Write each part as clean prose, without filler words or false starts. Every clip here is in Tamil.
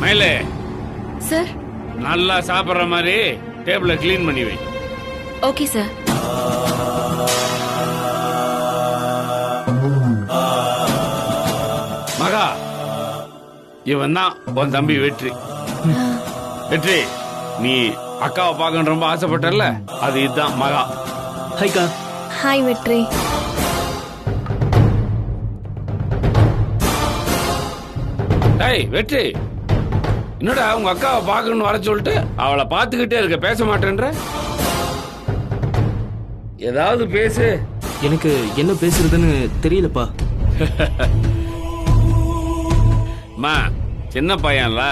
மயிலே சார். நல்லா சாப்பிடுற மாதிரி டேபிள கிளீன் பண்ணி வை. Okay sir. மகா, இவன் தான் உன் தம்பி வெற்றி. வெற்றி, நீ அக்காவை பார்க்கணும் ரொம்ப ஆசைப்பட்டல, அது இதுதான் மகா. ஹைக்கா. ஹாய் வெற்றி. டேய் வெற்றி, என்னடா உங்க அக்காவை பார்க்கணும்னு வர சொல்லிட்டு அவளை பார்த்துக்கிட்டே இருக்க, பேச மாட்டேன்ற? ஏதாவது பேசு. எனக்கு என்ன பேசுறதுன்னு தெரியலப்பா. மா, சின்ன பையன்ல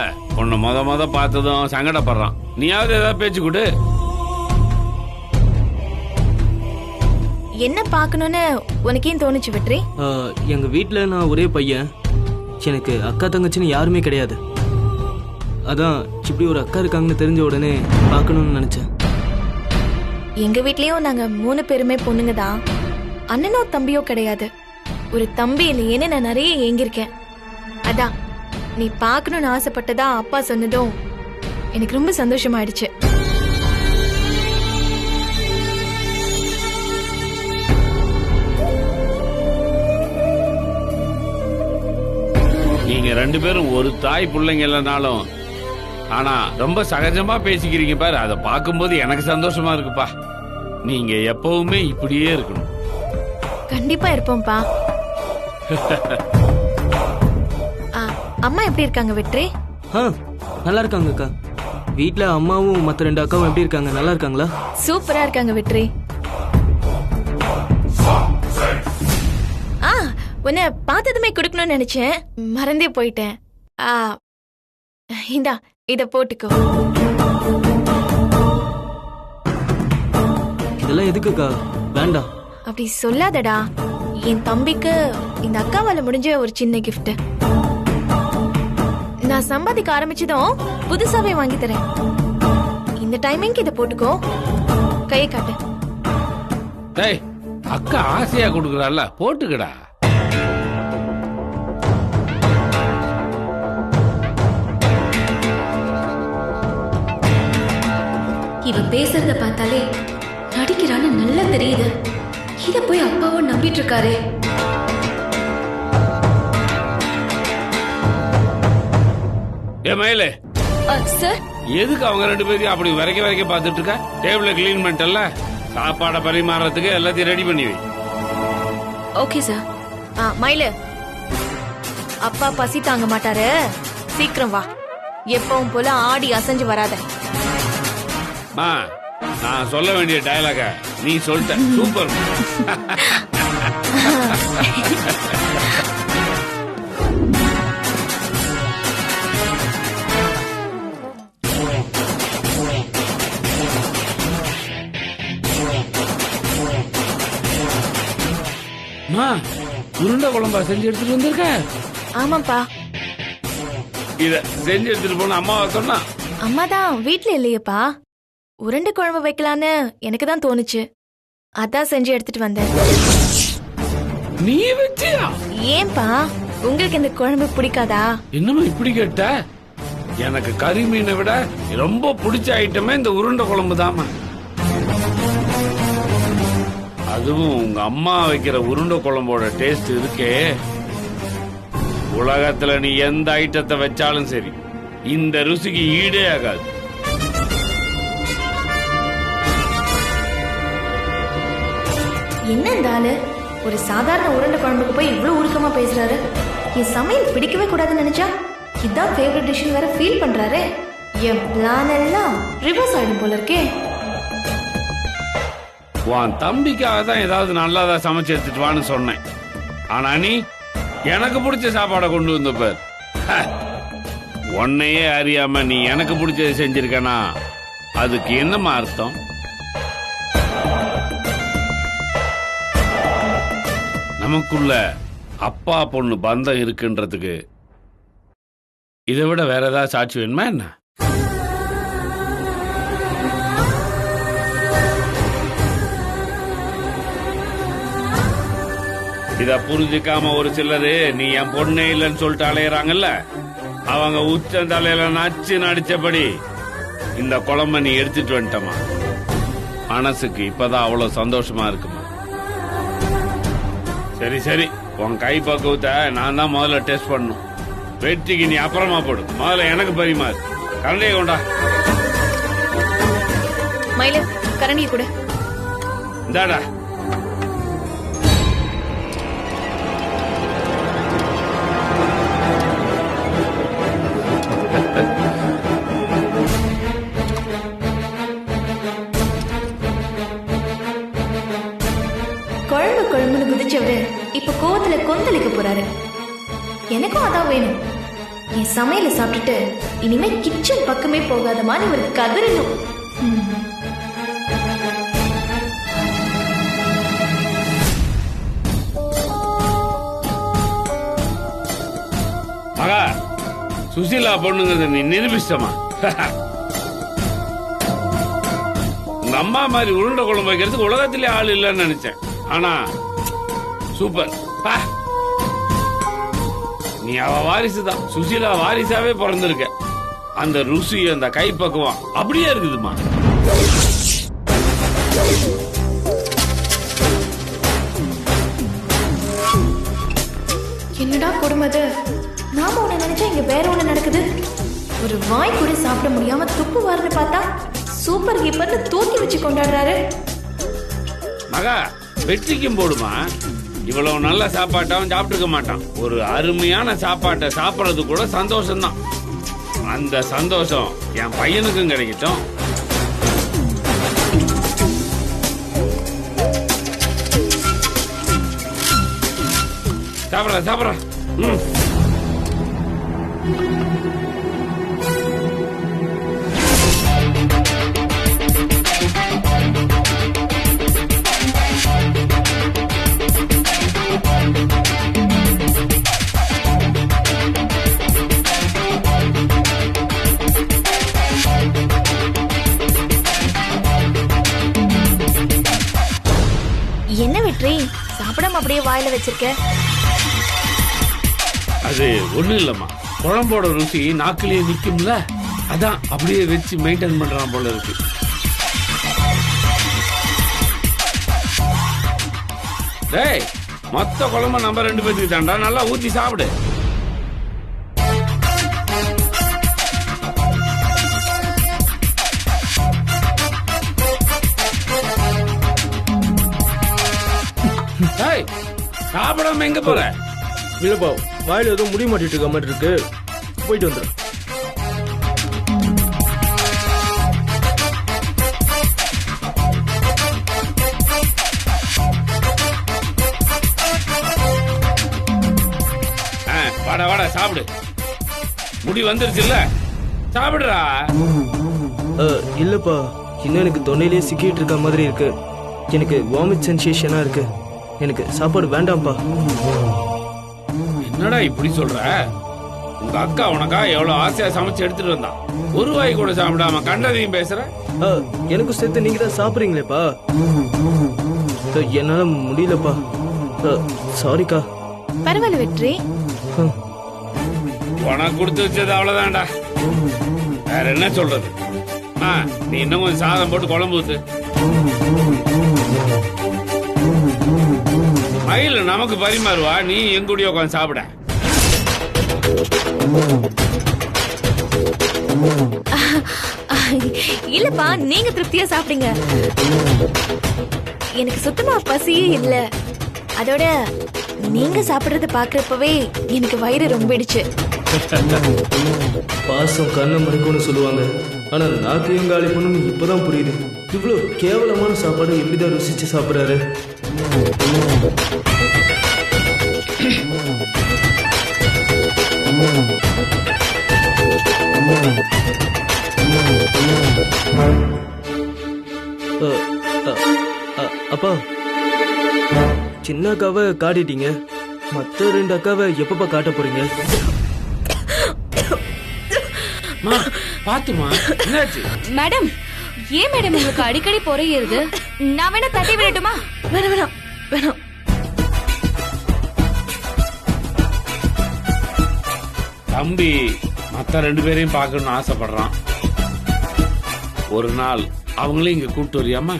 உன்னை முத பார்த்ததும் சங்கடப்படுறான். நீயாவது ஏதாவது பேச்சு கொடு. என்ன பார்க்கணும்னு உனக்கே தோணுச்சு வெற்றி? எங்க வீட்டில் நான் ஒரே பையன். எனக்கு அக்கா தங்கச்சின்னு யாருமே கிடையாது. அதான் இப்படி ஒரு அக்கா இருக்காங்கன்னு தெரிஞ்ச உடனே பார்க்கணும்னு நினைச்சேன். எங்க வீட்லயும் நாங்க 3 பேருமே பொண்ணுங்க தான். அண்ணனோ தம்பியோ கிடையாது. ஒரு தம்பி இல்லையேன்னு நான் நிறைய ஏங்கிருக்கேன். அதான் நீ பார்க்கணும்னு ஆசைப்பட்டதா அப்பா சொன்னதும் எனக்கு ரொம்ப சந்தோஷமாயிடுச்சு. நீங்க 2 பேரும் ஒரு தாய் பிள்ளைங்க இல்லைனாலும் ஆனா ரொம்ப சகஜமா பேசிக்கிறீங்க பாரு. அதை பார்க்கும்போது எனக்கு சந்தோஷமா இருக்குப்பா. நீங்க எப்பவுமே இப்படியே இருக்கணும். கண்டிப்பா இருப்போம்ப்பா. அம்மா எப்படி இருக்காங்க வெற்றி? நல்லா இருக்காங்க அக்கா. வீட்ல அம்மாவும் மத்த 2 அக்காவும் எப்படி இருக்காங்க? நல்லா இருக்காங்களா? சூப்பரா இருக்காங்க வெற்றி. உன்னை பார்த்ததுமே கொடுக்கணும்னு நினைச்சேன், மறந்தே போயிட்டேன். இந்தா இத போட்டுக்கோ. இதெல்லாம் எதுக்குக்கா? வேண்டாம். அப்படி சொல்லாதடா. என் தம்பிக்கு இந்த அக்காவால முடிஞ்ச ஒரு சின்ன கிஃப்ட். நான் சம்பாதிக்க ஆரம்பிச்சதும் புதுசாவே வாங்கி தரேன். இந்த டைமிங்க்கு இத போட்டுக்கோ. கையை காட்டு. டேய், அக்கா ஆசையா கொடுக்கறால, போட்டுக்கடா. இவ பேசுறத பார்த்தாலே நடிக்கிறான்னு நல்லா தெரியுது. இத போய் அப்பாவும் நம்பிட்டு இருக்காரே. ஏ மயிலே, சார். எதுக்கு அவங்க 2 பேரையும் அப்படி வரைக்க பார்த்துட்டு இருக்க? டேபிள கிளீன் பண்ணிட்டல, சாப்பாடை பரிமாறதுக்கு எல்லாத்தையும் ரெடி பண்ணி வை. Okay sir. மயிலு, அப்பா பசி தாங்க மாட்டாரு, சீக்கிரம் வா. எப்பவும் போல ஆடி அசைஞ்சு வராத. நான் சொல்ல வேண்டிய டயலாக நீ சொல்லிட்ட. சூப்பர். உருண்டை குழம்பா செஞ்சு எடுத்துட்டு வந்திருக்க? ஆமாப்பா. இத செஞ்சு எடுத்துட்டு போன அம்மாவா சொன்னா? அம்மா தான் வீட்ல இல்லையப்பா. உருண்டை குழம்பு வைக்கலான்னு எனக்கு தான் தோணுச்சு, அதான் செஞ்சு எடுத்துட்டு வந்தேன். நீ வச்சியா? ஏன்பா, உங்களுக்கு இந்த குழம்பு பிடிக்காதா? என்னமா இப்படி கேட்ட? எனக்கு கறி மீனை விட ரொம்ப பிடிச்ச ஐட்டமே இந்த உருண்டை குழம்பு தாமா. அதுவும் உங்க அம்மா வைக்கிற உருண்டை குழம்போட டேஸ்ட் இருக்கே, உலகத்துல நீ எந்த ஐட்டத்தை வச்சாலும் சரி இந்த ருசிக்கு ஈடே ஆகாது. என்ன இந்த ஆளு ஒரு சாதாரண உருண்டை குழம்புக்கு போய் இவ்வளவு உருக்கமா பேசுறாரு? என் சமையல் பிடிக்கவே கூடாதுன்னு நினைச்சா இதான் ஃபேவரட் டிஷ் வேற ஃபீல் பண்றாரு. என் பிளான் எல்லாம் ரிவர்ஸ் ஆயிடும் போல இருக்கே. உன் தம்பிக்காக தான் ஏதாவது நல்லதா சமைச்சு எடுத்துட்டு வான்னு சொன்னேன். ஆனா நீ எனக்கு பிடிச்ச சாப்பாடை கொண்டு வந்த பார். உன்னையே அறியாம நீ எனக்கு பிடிச்சதை செஞ்சிருக்கனா அதுக்கு என்னமா அர்த்தம்? நமக்குள்ள அப்பா பொண்ணு பந்தம் இருக்குன்றதுக்கு இதை விட வேற ஏதாவது சாட்சி வேணுமா என்ன? இத புரிஞ்சுக்காம ஒரு சிலரு நீ என் பொண்ணே இல்லைன்னு சொல்லிட்டு அலையறாங்கல்ல, அவங்க உச்ச தலையில நச்சு நடிச்சபடி இந்த குழம்ப நீ எடுத்துட்டு வந்துட்டமா. மனசுக்கு இப்பதான் அவ்வளவு சந்தோஷமா இருக்குமா. சரி சரி, உன் கை பக்குவத்தை நான் தான் முதல்ல டெஸ்ட் பண்ணும். வெற்றிக்கு நீ அப்புறமா போடு, முதல்ல எனக்கு பரிமாறு. கரண்டியை கொண்டா. மயில கரண்டியை கூட. இந்தாடா. குழம்பு குழம்புன்னு குதிச்சவரு இப்ப கோவத்துல கொந்தளிக்க போறாரு. எனக்கும் அதான் வேணும். என் சமையல சாப்பிட்டுட்டு இனிமே கிச்சன் பக்கமே போகாத மாதிரி ஒரு கதறணும். மகா, சுசீலா பொண்ணுங்கிறத நீ நிரூபிச்சிட்டமா. உங்க அம்மா மாதிரி உருண்டை குழம்பு வைக்கிறதுக்கு உலகத்திலே ஆள் இல்லைன்னு நினைச்சேன். ஆனா சூப்பர். நீ அவ வாரிசு தான். சுசீலா வாரிசாவே பிறந்திருக்க. அந்த ருசி, அந்த கைப்பக்குவம் அப்படியே இருக்குதுமா. என்னடா கொடுமது. நாம ஒண்ணு நினைச்சா இங்க வேற ஒண்ணு நடக்குது. ஒரு வாய் கூட சாப்பிட முடியாம துப்பு வாருன்னு பார்த்தா சூப்பர் கீப்பர்னு தூக்கி வச்சு கொண்டாடுறாரு. மகா, வெற்றிக்கும் போடுமா. இவ்வளவு நல்ல சாப்பாட்டாவும் சாப்பிட்டுக்க மாட்டான். ஒரு அருமையான சாப்பாட்டை சாப்பிடறது கூட சந்தோஷம்தான். அந்த சந்தோஷம் என் பையனுக்கும் கிடைக்கட்டும். சாப்பிட சாப்பிட. என்ன வெற்றி, சாப்பிடாம அப்படியே வாயில வச்சிருக்க? அது ஒண்ணு இல்லம்மா, குழம்போட ருசி நாக்கிலேயே நிக்கும்ல, அதான் அப்படியே வச்சு மெயின்டைன் பண்றான் போல இருக்கு. டேய், மொத்த குழம்பு நம்ம 2 பேருக்கு தாண்டா, நல்லா ஊத்தி சாப்பிடு. டேய், சாப்பிடாம எங்க போற? இல்லப்பா, வாயில எதுவும் முடிய மாட்டிட்டு இருக்க மாதிரி இருக்கு, போயிட்டு வந்துடும். வாடா வாடா சாப்பிடு. முடி வந்துருச்சுல்ல, சாப்பிடுறா. இல்லப்பா, இன்னும் எனக்கு தொண்டையிலே சிக்கிட்டு இருக்க மாதிரி இருக்கு. எனக்கு வாமிட் சென்சேஷனா இருக்கு. எனக்கு சாப்பாடு வேண்டாம்ப்பா. என்னடா இப்படி சொல்ற? உங்க அக்கா உனக்கா எவ்வளவு ஆசையா சமைச்சு எடுத்துட்டு வந்தா, ஒரு வாய் கூட சாப்பிடாம கண்டதையும் பேசுற. எனக்கும் சேர்த்து நீங்க தான் சாப்பிடுறீங்களேப்பா. என்னால முடியலப்பா, சாரிக்கா. பரவாயில்ல வெற்றி, உனக்கு கொடுத்து வச்சது அவ்வளவுதான்டா, வேற என்ன சொல்றது. நீ இன்னும் கொஞ்சம் சாதம் போட்டு குழம்பு ஊத்து. மயில் நமக்கு பரிமாறுவா, நீ எங்கூடிய உட்காந்து சாப்பிட. இல்லப்பா, நீங்க திருப்தியா சாப்பிடுங்க. எனக்கு சுத்தமா பசியே இல்ல. அதோட நீங்க சாப்பிடுறத பாக்குறப்பவே எனக்கு வயிறு ரொம்பிடுச்சு. பாசம் கண்ணை மறைக்கும்னு சொல்லுவாங்க, ஆனா நாக்கையும் காலி பண்ணு இப்பதான் புரியுது. இவ்வளவு கேவலமான சாப்பாடு எப்படிதான் ருசிச்சு சாப்பிடுறாரு. அப்பா, சின்ன அக்காவை காட்டிட்டீங்க, மத்த 2 அக்காவை எப்பப்பா காட்ட போறீங்க? பாத்துமா, என்னாச்சு? மேடம், ஏன் மேடம் உங்களுக்கு அடிக்கடி பொறையிறது? நான் வேணா தட்டி விடட்டுமா? வேணாம் வேணாம் வேணாம். தம்பி மத்த 2 பேரையும் பார்க்கணும்னு ஆசைப்படுறான். ஒரு நாள் அவங்களையும் இங்க கூப்பிட்டு வரியாமா?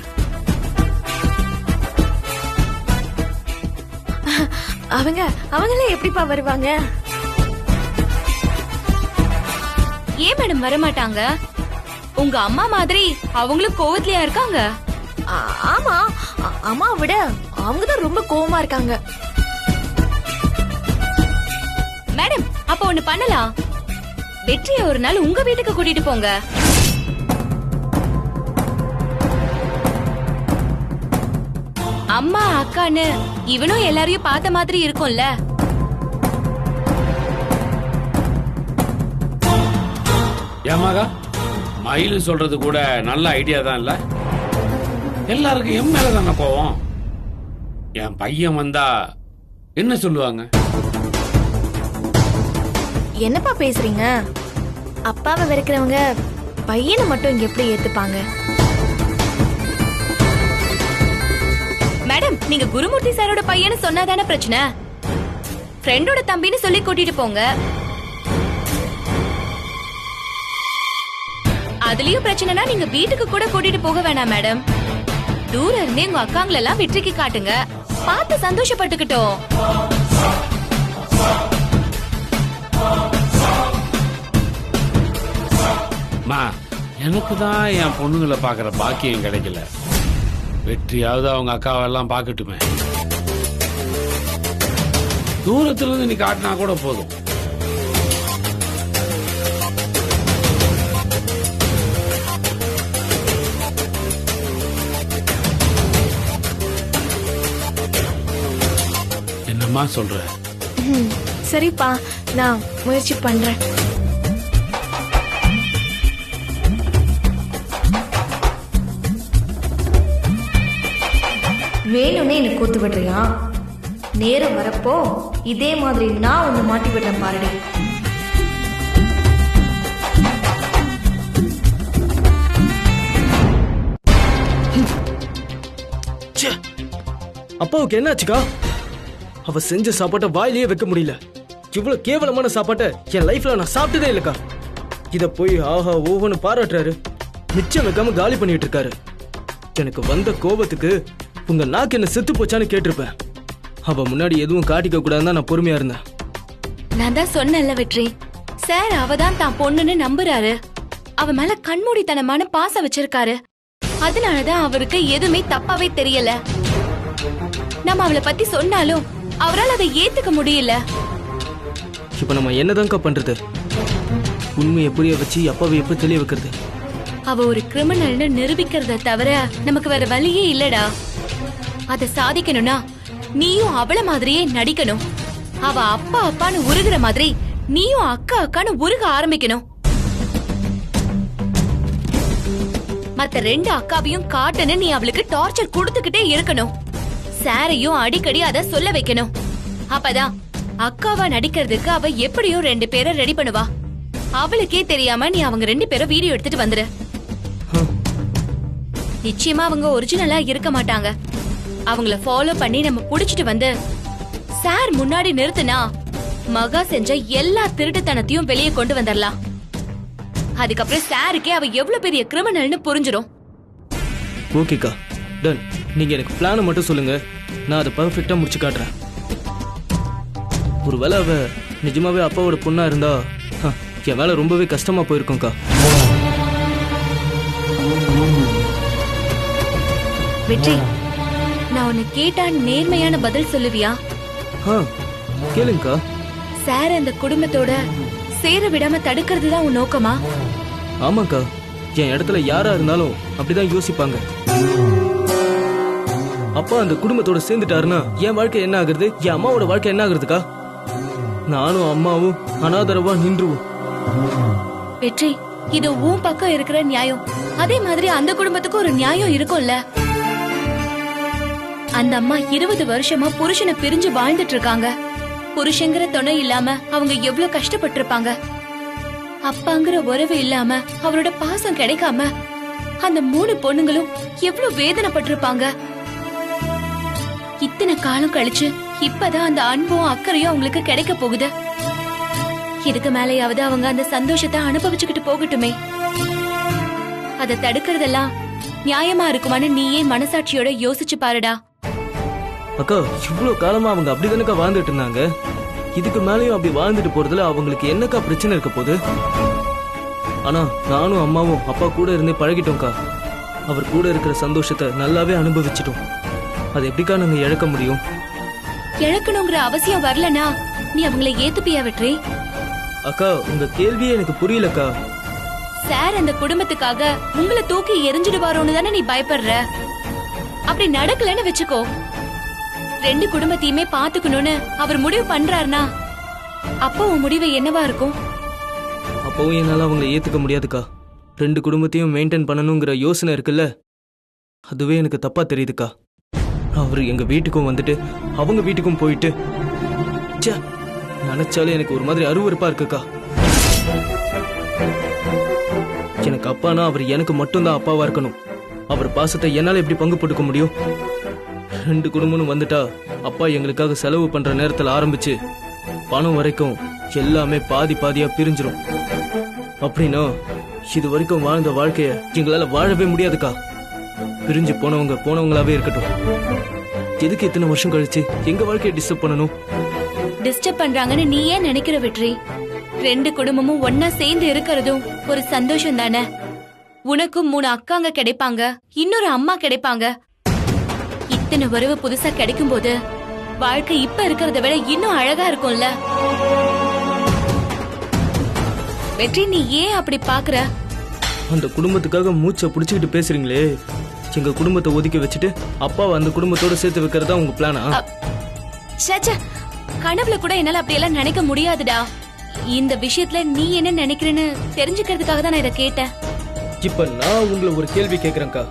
அவங்களே எப்படிப்பா வருவாங்க? ஏன் மேடம் வரமாட்டாங்க? உங்க அம்மா மாதிரி அவங்களும் கோவத்திலயா இருக்காங்க? ஆமா, அம்மா விட அவங்க தான் ரொம்ப கோவமா இருக்காங்க. மேடம் அப்ப ஒண்ணு பண்ணலாம். வெற்றியை ஒரு நாள் உங்க வீட்டுக்கு கூட்டிட்டு போங்க. அம்மா அக்கான்னு இவனும் எல்லாரையும் பார்த்த மாதிரி இருக்கும்ல. ஏமாகா, மயிலு சொல்றது கூட நல்ல ஐடியா தான் இல்ல? எல்லாருக்கும் என் மேலதான கோவம். என் பையன் வந்தா என்ன சொல்லுவாங்க? என்னப்பா பேசுறீங்க? அப்பாவை வெறுக்கிறவங்க பையனை மட்டும் இங்க எப்படி ஏத்துப்பாங்க? மேடம் நீங்க குருமூர்த்தி சாரோட பையன்னு சொன்னாதானே பிரச்சனை. ஃப்ரெண்டோட தம்பின்னு சொல்லி கூட்டிட்டு போங்க. அதுலயும் பிரச்சனைனா நீங்க வீட்டுக்கு கூட கூட்டிட்டு போக வேணாம் மேடம். தூரம் இருந்தே உங்க அக்காங்களெல்லாம் வெற்றிக்கு காட்டுங்க. பார்த்து சந்தோஷப்பட்டுக்கிட்டோம். மா, எனக்கு தான் என் பொண்ணுங்களை பாக்குற பாக்கியம் கிடைக்கல. வெற்றியாவது அவங்க அக்காவெல்லாம் பார்க்கட்டுமே. தூரத்துல இருந்து நீ காட்டினா கூட போதும். என்னம்மா சொல்ற? சரிப்பா, நான் முயற்சி பண்றேன். வேணும்னே எனக்கு கூத்து விடுறியா? நேரம் வரப்போ இதே மாதிரி நான் ஒண்ணு மாட்டி விடுறேன் பாருடி. அப்பாவுக்கு என்ன ஆச்சுக்கா? அவ செஞ்ச சாப்பாட்டை வாயிலேயே வைக்க முடியல. இவ்வளவு கேவலமான சாப்பாட்டை என் லைஃப்ல நான் சாப்பிட்டதே இல்லக்கா. இத போய் ஆஹா ஓஹோன்னு பாராட்டுறாரு. மிச்சம் வைக்காம காலி பண்ணிட்டு இருக்காரு. எனக்கு வந்த கோபத்துக்கு உங்க நாக்கு என்ன செத்து போச்சான்னு கேட்டிருப்பேன். அவ முன்னாடி எதுவும் காட்டிக்க கூடாதுன்னு நான் பொறுமையா இருந்தேன். நான் தான் சொன்னேன்ல வெற்றி சார், அவதான் தான் பொண்ணுன்னு நம்புறாரு. அவ மேல கண்மூடித்தனமான பாசம் வச்சிருக்காரு. அதனாலதான் அவருக்கு எதுவுமே தப்பாவே தெரியல. நம்ம அவளை பத்தி சொன்னாலும் அவரால் அதை ஏத்துக்க முடியல. இப்ப நம்ம என்னதான்க்கா பண்றது? உண்மையை புரிய வச்சு அப்பாவை எப்ப தெளிய வைக்கிறது? அவ ஒரு கிரிமினல்னு நிரூபிக்கிறத தவிர நமக்கு வேற வழியே இல்லடா. அத சாதிக்கணும்னா நீயும் அவள மாதிரியே நடிக்கணும். அவ அப்பா அப்பான்னு உருகுற மாதிரி நீயும் அக்கா அக்கான்னு உருக ஆரம்பிக்கணும். மத்த 2 அக்காவையும் காட்டுன்னு நீ அவளுக்கு டார்ச்சர் கொடுத்துக்கிட்டே இருக்கணும். சாரையும் அடிக்கடி அத சொல்ல வைக்கணும். அப்பதான் அக்காவா நடிக்கிறதுக்கு அவ எப்படியும் 2 பேரை ரெடி பண்ணுவா. அவளுக்கே தெரியாம நீ அவங்க 2 பேரும் வீடியோ எடுத்துட்டு வந்துரு. நிச்சயமா அவங்க ஒரிஜினலா இருக்க மாட்டாங்க. அவங்கள ஃபாலோ பண்ணி நம்ம புடிச்சிட்டு வந்து சார் முன்னாடி நிறுத்தினா மகா செஞ்ச எல்லா திருட்டுத்தனத்தையும் வெளியே கொண்டு வந்துடலாம். அதுக்கப்புறம் சாருக்கே அவ எவ்வளவு பெரிய கிரிமினல்னு புரிஞ்சிடும். ஓகேக்கா, டன். நீங்க எனக்கு பிளானை மட்டும் சொல்லுங்க, நான் அதை பர்ஃபெக்டா முடிச்சு காட்டுறேன். ஒருவேளை அவ நிஜமாவே அப்பாவோட பொண்ணா இருந்தா என் வேலை ரொம்பவே கஷ்டமா போயிருக்கும்க்கா. வெற்றி, நான் உன்னை கேட்டா நேர்மையான பதில் சொல்லுவியா? கேளுங்கக்கா. சார் அந்த குடும்பத்தோட சேர விடாம தடுக்கிறது தான் உன் நோக்கமா? ஆமாக்கா, என் இடத்துல யாரா இருந்தாலும் அப்படிதான் யோசிப்பாங்க. அப்பா அந்த குடும்பத்தோட சேர்ந்துட்டாருன்னா என் வாழ்க்கை என்ன ஆகுறது, என் அம்மாவோட வாழ்க்கை என்ன ஆகுறதுக்கா? நானும் அம்மாவும் அனாதரவா நின்றுவோம். வெற்றி, இது உன் பக்கம் இருக்கிற நியாயம். அதே மாதிரி அந்த குடும்பத்துக்கு ஒரு நியாயம் இருக்கும்ல. அந்த அம்மா 20 வருஷமா புருஷனை பிரிஞ்சு வாழ்ந்துட்டு இருக்காங்க. புருஷங்கிற துணை இல்லாம அவங்க எவ்வளவு கஷ்டப்பட்டு இருப்பாங்க. அப்பாங்கிற உறவு இல்லாம அவரோட பாசம் கிடைக்காம அந்த 3 பொண்ணுங்களும் எவ்வளவு வேதனைப்பட்டிருப்பாங்க. இத்தனை காலம் கழிச்சு இப்பதான் அந்த அன்பும் அக்கறையும் அவங்களுக்கு கிடைக்க போகுது. இதுக்கு மேலேயாவது அவங்க அந்த சந்தோஷத்தை அனுபவிச்சுக்கிட்டு போகட்டுமே. அதை தடுக்கிறதெல்லாம் நியாயமா இருக்குமான்னு நீயே மனசாட்சியோட யோசிச்சு பாருடா. அக்கா இவ்வளவு காலமா அவங்க அப்படிதானக்கா வாழ்ந்துட்டு இருந்தாங்க. இதுக்கு மேலேயும் அப்படி வாழ்ந்துட்டு போறதுல அவங்களுக்கு என்னக்கா பிரச்சனை இருக்க போகுது? ஆனா நானும் அம்மாவும் அப்பா கூட இருந்தே பழகிட்டோம்க்கா. அவர் கூட இருக்கிற சந்தோஷத்தை நல்லாவே அனுபவிச்சிட்டோம். அது எப்படிக்கா நாங்க இழக்க முடியும்? இழக்கணுங்கிற அவசியம் வரலனா நீ அவங்களை ஏத்துப்பியா வெற்றி? அக்கா உங்க கேள்வியே எனக்கு புரியலக்கா. சார் அந்த குடும்பத்துக்காக உங்களை தூக்கி எரிஞ்சிடுவாரோன்னு தானே நீ பயப்படுற. அப்படி நடக்கலன்னு வச்சுக்கோ, 2 குடும்பத்தையுமே பாத்துக்கணும்னு அவர் முடிவு பண்றாருனா அப்போ உன் முடிவு என்னவா இருக்கும்? அப்பவும் என்னால அவங்களை ஏத்துக்க முடியாதுக்கா. 2 குடும்பத்தையும் மெயின்டைன் பண்ணணுங்கிற யோசனை இருக்குல்ல, அதுவே எனக்கு தப்பா தெரியுதுக்கா. அவர் எங்க வீட்டுக்கும் வந்துட்டு அவங்க வீட்டுக்கும் போயிட்டு ச்சே, நினைச்சாலே எனக்கு ஒரு மாதிரி அருவருப்பா இருக்குக்கா. எனக்கு அப்பானா அவர் எனக்கு மட்டும்தான் அப்பாவா இருக்கணும். அவர் பாசத்தை என்னால எப்படி பங்கு போட்டுக்க முடியும்? 2 குடும்பம் வந்துட்டா அப்பா எங்களுக்காக செலவு பண்ற நேரத்துல ஆரம்பிச்சு பணம் வரைக்கும் எல்லாமே பாதி பாதியா பிரிஞ்சிரும். அப்படின்னா இது வரைக்கும் வாழ்ந்த வாழ்க்கைய எங்களால வாழவே முடியாதுக்கா. பிரிஞ்சு போனவங்களாவே இருக்கட்டும். எதுக்கு இத்தனை வருஷம் கழிச்சு எங்க வாழ்க்கையை டிஸ்டர்ப் பண்ணணும்? டிஸ்டர்ப் பண்றாங்கன்னு நீ ஏன் நினைக்கிற வெற்றி? 2 குடும்பமும் ஒன்னா சேர்ந்து இருக்கிறதும் ஒரு சந்தோஷம் தானே. உனக்கும் 3 அக்காங்க கிடைப்பாங்க, இன்னொரு அம்மா கிடைப்பாங்க. இத்தனை உறவு புதுசா கிடைக்கும் போது வாழ்க்கை இப்ப இருக்கிறத விட இன்னும் அழகா இருக்கும்ல. வெற்றி நீ ஏன் அப்படி பாக்குற? அந்த குடும்பத்துக்காக மூச்சை புடிச்சுக்கிட்டு பேசுறீங்களே. எங்க குடும்பத்தை ஒதுக்கி வச்சுட்டு அப்பாவை அந்த குடும்பத்தோட சேர்த்து வைக்கிறதா உங்க பிளானா? சேச்சே, கனவுல கூட என்னால அப்படியெல்லாம் நினைக்க முடியாதுடா. இந்த விஷயத்துல நீ என்ன நினைக்கிறேன்னு தெரிஞ்சுக்கிறதுக்காக தான் நான் இதை கேட்டேன். இப்ப நான் உங்களை ஒரு கேள்வி கேக்குறேன்க்கா.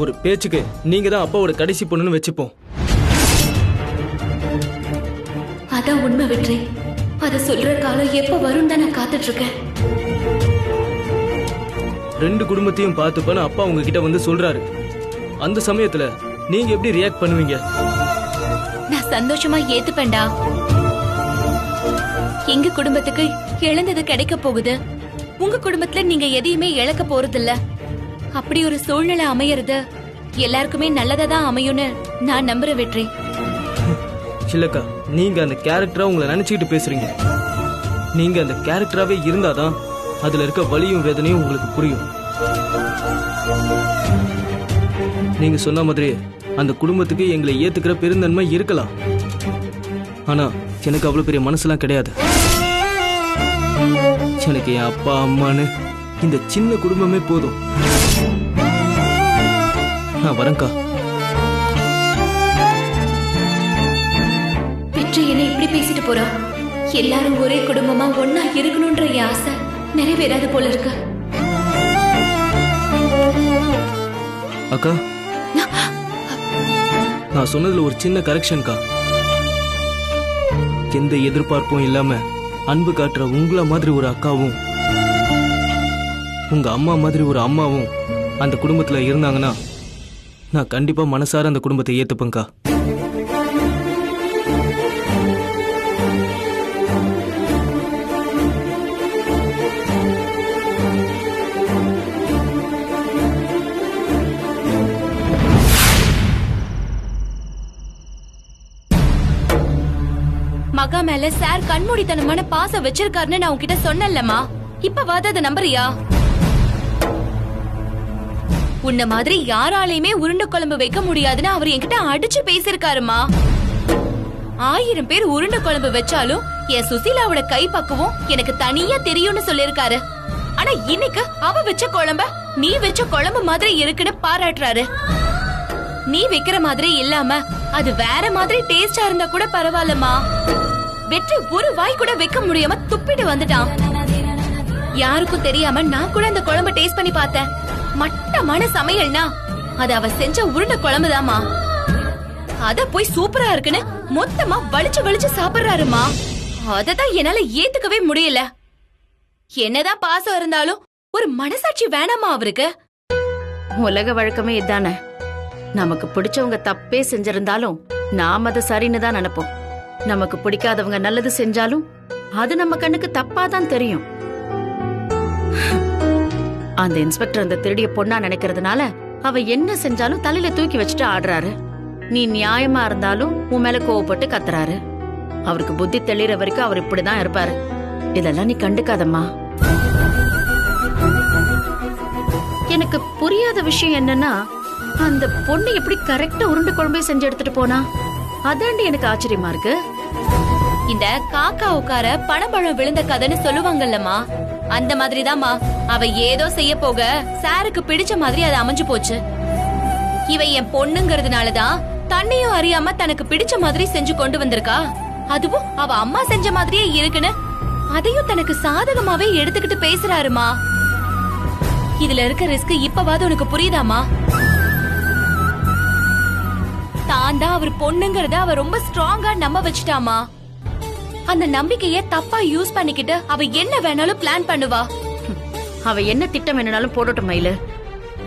ஒரு பேச்சுக்கு நீங்க தான் அப்பாவோட கடைசி பொண்ணுன்னு வச்சுப்போம். அதான் உண்மை வெற்றி. அத சொல்ற காலம் எப்ப வரும் தான் நான் காத்துட்டு இருக்கேன். 2 குடும்பத்தையும் பார்த்துப்பேன்னு அப்பா உங்ககிட்ட வந்து சொல்றாரு. அந்த சமயத்துல நீங்க எப்படி ரியாக்ட் பண்ணுவீங்க? நான் சந்தோஷமா ஏத்துப்பேன்டா. எங்க குடும்பத்துக்கு இழந்தது கிடைக்க போகுது, உங்க குடும்பத்துல நீங்க எதையுமே இழக்க போறது இல்ல. அப்படி ஒரு சூழ்நிலை அமையறது எல்லாருக்குமே நல்லதா தான் அமையும்னு நான் நம்புற வெற்றி. இல்லக்கா, நீங்க அந்த கேரக்டரா உங்களை நினைச்சுக்கிட்டு பேசுறீங்க. நீங்க அந்த கேரக்டராவே இருந்தாதான் அதுல இருக்க வலியும் வேதனையும் உங்களுக்கு புரியும். நீங்க சொன்ன மாதிரி அந்த குடும்பத்துக்கு எங்களை ஏத்துக்கிற பெருந்தன்மை இருக்கலாம். ஆனா எனக்கு அவ்வளவு பெரிய மனசுலாம் கிடையாது. எனக்கு என் அப்பா அம்மான்னு இந்த சின்ன குடும்பமே போதும். நான் வரேன்க்கா. வெற்றி என்ன இப்படி பேசிட்டு போறா? எல்லாரும் ஒரே குடும்பமா ஒன்னா இருக்கணும்ன்ற என் ஆசை நிறைவேறாது போல இருக்கு. அக்கா, நான் சொன்னதுல ஒரு சின்ன கரெக்ஷன்க்கா. எந்த எதிர்பார்ப்பும் இல்லாம அன்பு காட்டுற உங்கள மாதிரி ஒரு அக்காவும் உங்க அம்மா மாதிரி ஒரு அம்மாவும் அந்த குடும்பத்துல இருந்தாங்கன்னா நான் கண்டிப்பா மனசார அந்த குடும்பத்தை ஏத்துப்பேன்க்கா. மகா மேல சார் கண்மூடித்தனமான பாசம் வச்சிருக்காருன்னு நான் உன்கிட்ட சொன்னேன்லம்மா. இப்ப வாத நம்புறியா? உன்ன மாதிரி யாராலையுமே உருண்டை குழம்பு வைக்க முடியாதுன்னு அவர் என்கிட்ட அடிச்சு பேசிருக்காருமா. 1000 பேர் உருண்டை குழம்பு வச்சாலும் என் சுசீலாவோட கை பக்குவம் எனக்கு தனியா தெரியும்னு சொல்லிருக்காரு. ஆனா இன்னைக்கு அவ வச்ச குழம்ப நீ வச்ச குழம்பு மாதிரி இருக்குன்னு பாராட்டுறாரு. நீ வைக்கிற மாதிரி இல்லாம அது வேற மாதிரி டேஸ்டா இருந்தா கூட பரவாயில்லமா. வெற்றி ஒரு வாய் கூட வைக்க முடியாம துப்பிட்டு வந்துட்டான். யாருக்கும் தெரியாம நான் கூட அந்த குழம்பு டேஸ்ட் பண்ணி பார்த்தேன். மட்டமான சமையல்னா அது அவ செஞ்ச உருண்டை குழம்புதாமா. அத போய் சூப்பரா இருக்குன்னு மொத்தமா வலிச்சு வலிச்சு சாப்பிடுறாருமா. அததான் என்னால ஏத்துக்கவே முடியல. என்னதான் பாசம் இருந்தாலும் ஒரு மனசாட்சி வேணாமா அவருக்கு? உலக வழக்கமே இதானே. நமக்கு பிடிச்சவங்க தப்பே செஞ்சிருந்தாலும் நாம அதை சரின்னு தான் நினைப்போம். நமக்கு பிடிக்காதவங்க நல்லது செஞ்சாலும் அது நம்ம கண்ணுக்கு தப்பா தான் தெரியும். அந்த இன்ஸ்பெக்டர் அந்த திருடிய பொண்ணா நினைக்கிறதுனால அவ என்ன செஞ்சாலும் தலையில தூக்கி வச்சுட்டு ஆடுறாரு. நீ நியாயமா இருந்தாலும் உன் மேல கோவப்பட்டு கத்துறாரு. அவருக்கு புத்தி தெளிற வரைக்கும் அவர் இப்படிதான் இருப்பாரு. இதெல்லாம் நீ கண்டுக்காதம்மா. எனக்கு புரியாத விஷயம் என்னன்னா, அந்த பொண்ணு எப்படி கரெக்டா உருண்டை குழம்பே செஞ்சு எடுத்துட்டு போனா? அதாண்டி எனக்கு ஆச்சரியமா இருக்கு. இந்த காக்கா உட்கார பணப்பழம் விழுந்த கதைன்னு சொல்லுவாங்கல்லம்மா, அந்த மாதிரிதாம்மா. அவ ஏதோ செய்ய போக சாருக்கு பிடிச்ச மாதிரி அது அமைஞ்சு போச்சு. இவ என் பொண்ணுங்கிறதுனாலதான் தன்னையும் அறியாம தனக்கு பிடிச்ச மாதிரி செஞ்சு கொண்டு வந்திருக்கா. அதுவும் அவ அம்மா செஞ்ச மாதிரியே இருக்குன்னு அதையும் தனக்கு சாதகமாவே எடுத்துக்கிட்டு பேசுறாருமா. இதுல இருக்க ரிஸ்க் இப்பவாது உனக்கு புரியுதாமா? தான் தான் அவர் பொண்ணுங்கறத அவ ரொம்ப ஸ்ட்ராங்கா நம்ப வச்சுட்டாமா. அந்த நம்பிக்கைய தப்பா யூஸ் பண்ணிக்கிட்டு அவ என்ன வேணாலும் பிளான் பண்ணுவா. அவ என்ன திட்டம் வேணாலும் போடட்டும் மயிலு,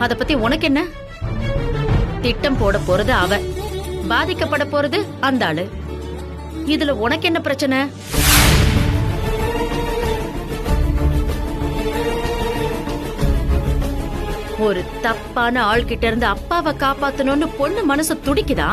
அத பத்தி உனக்கு என்ன? திட்டம் போட போறது அவ, பாதிக்கப்பட போறது அந்த ஆளு. இதுல உனக்கு என்ன பிரச்சனை? ஒரு தப்பான ஆள் கிட்ட இருந்து அப்பாவை காப்பாத்தணும்னு பொண்ணு மனசு துடிக்குதா?